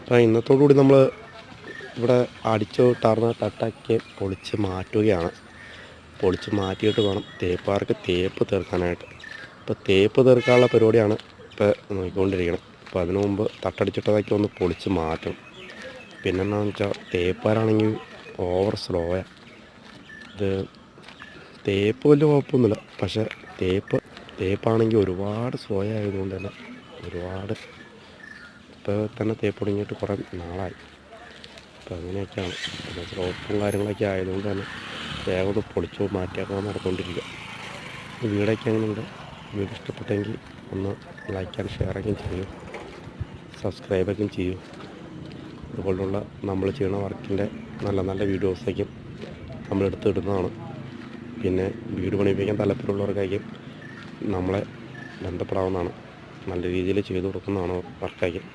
അപ്പോൾ ഇന്നത്തോടുകൂടി നമ്മൾ ഇവിടെ അടിച്ചോട്ടാർന്ന തട്ടൊക്കെ പൊളിച്ച് മാറ്റുകയാണ്. പൊളിച്ച് മാറ്റിയിട്ട് വേണം തേപ്പുകാർക്ക് തേപ്പ് തീർക്കാനായിട്ട്. ഇപ്പോൾ തേപ്പ് തീർക്കാനുള്ള പരിപാടിയാണ് ഇപ്പോൾ നോക്കിക്കൊണ്ടിരിക്കുന്നത്. അപ്പോൾ അതിനു മുമ്പ് തട്ടടിച്ചിട്ടതൊക്കെ ഒന്ന് പൊളിച്ച് മാറ്റണം. പിന്നെന്താണെന്ന് വെച്ചാൽ തേപ്പുകാരാണെങ്കിൽ ഓവർ സ്ലോയാണ്. ഇത് തേപ്പ് വലിയ കുഴപ്പമൊന്നുമില്ല, പക്ഷേ തേപ്പാണെങ്കിൽ ഒരുപാട് സ്ലോ ആയതുകൊണ്ട് തന്നെ ഒരുപാട് ഇപ്പോൾ തന്നെ തേപ്പ് തുടങ്ങിയിട്ട് കുറേ നാളായി. അപ്പോൾ അങ്ങനെയൊക്കെയാണ്. പിന്നെ സ്ലോപ്പും കാര്യങ്ങളൊക്കെ ആയതുകൊണ്ട് തന്നെ വേഗം ഒന്ന് പൊളിച്ചു മാറ്റിയൊക്കെ നടന്നുകൊണ്ടിരിക്കുക. വീടൊക്കെ അങ്ങനെയുണ്ട്. വീട് ഇഷ്ടപ്പെട്ടെങ്കിൽ ഒന്ന് ലൈക്ക് ആൻഡ് ഷെയറൊക്കെ ചെയ്യും, സബ്സ്ക്രൈബൊക്കെ ചെയ്യും. അതുപോലുള്ള നമ്മൾ ചെയ്യുന്ന വർക്കിൻ്റെ നല്ല നല്ല വീഡിയോസൊക്കെ നമ്മളെടുത്ത് ഇടുന്നതാണ്. പിന്നെ വീട് പണിയിപ്പിക്കാൻ താല്പര്യമുള്ളവർക്കായിരിക്കും നമ്മളെ ബന്ധപ്പെടാവുന്നതാണ്. നല്ല രീതിയിൽ ചെയ്തു കൊടുക്കുന്നതാണ് വർക്കായിരിക്കും.